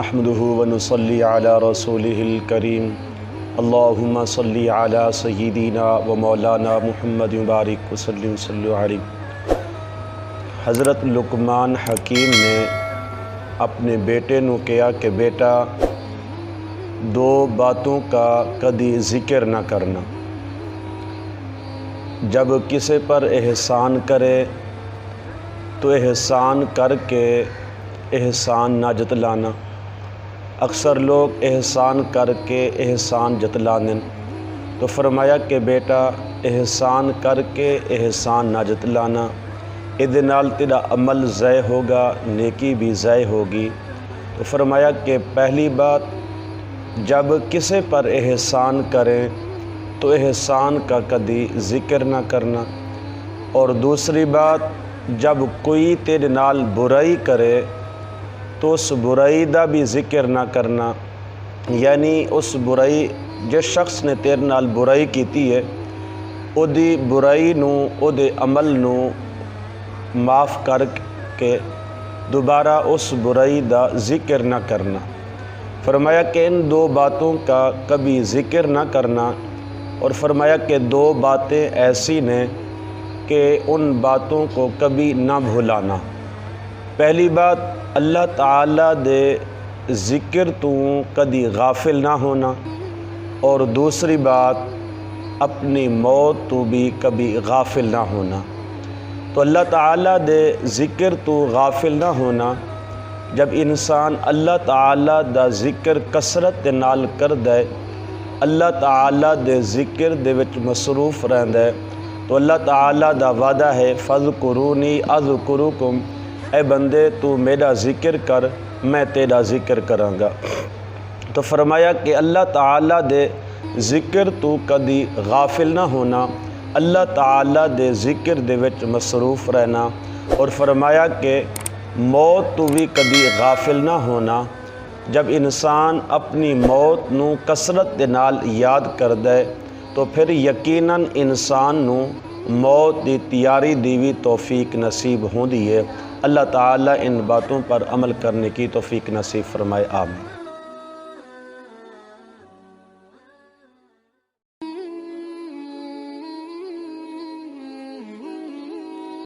نحمده ونصلي على رسوله الكريم اللهم صل على سيدنا ومولانا محمد مبارک وسلم صلو علیہ۔ حضرت لقمان حکیم نے اپنے بیٹے نو کہا کہ بیٹا دو باتوں کا کدی ذکر نہ کرنا، جب کسی پر احسان کرے تو احسان کر کے احسان نہ جتلانا۔ اکثر لوگ احسان کر کے احسان جتلانے، تو فرمایا کہ بیٹا احسان کر کے احسان نہ جتلانا، ادھے نال تیرا عمل ضائع ہوگا، نیکی بھی ضائع ہوگی۔ تو فرمایا کہ پہلی بات، جب کسی پر احسان کریں تو احسان کا کدی ذکر نہ کرنا، اور دوسری بات، جب کوئی تیرے نال برائی کرے تو اس برائی دا بھی ذکر نہ کرنا، یعنی اس برائی جس شخص نے تیرے نال برائی کیتی ہے او دی برائی نو، او دے عمل نو معاف کر کے دوبارہ اس برائی دا ذکر نہ کرنا۔ فرمایا کہ ان دو باتوں کا کبھی ذکر نہ کرنا، اور فرمایا کہ دو باتیں ایسی نے کہ ان باتوں کو کبھی نہ بھولانا۔ پہلی بات، اللہ تعالیٰ دے ذکر تو کدی غافل نہ ہونا، اور دوسری بات، اپنی موت تو بھی کبھی غافل نہ ہونا۔ تو اللہ تعالیٰ دے ذکر تو غافل نہ ہونا، جب انسان اللہ تعالیٰ دا ذکر کثرت دے نال کر دے، اللہ تعالیٰ دے ذکر دے وچ مصروف رہندا ہے، تو اللہ تعالیٰ دا وعدہ ہے فَاذْکُرُونِی اذْکُرُکُم، اے بندے تو میرا ذکر کر، میں تیرا ذکر کراں گا۔ تو فرمایا کہ اللہ تعالیٰ دے ذکر تو کدی غافل نہ ہونا، اللہ تعالیٰ دے ذکر دے وچ مصروف رہنا، اور فرمایا کہ موت تو بھی کدی غافل نہ ہونا، جب انسان اپنی موت نو کثرت دے نال یاد کر دے تو پھر یقیناً انسان نو موت دی تیاری دی بھی توفیق نصیب ہوندی ہے۔ اللہ تعالیٰ ان باتوں پر عمل کرنے کی توفیق نصیب فرمائے، آمین۔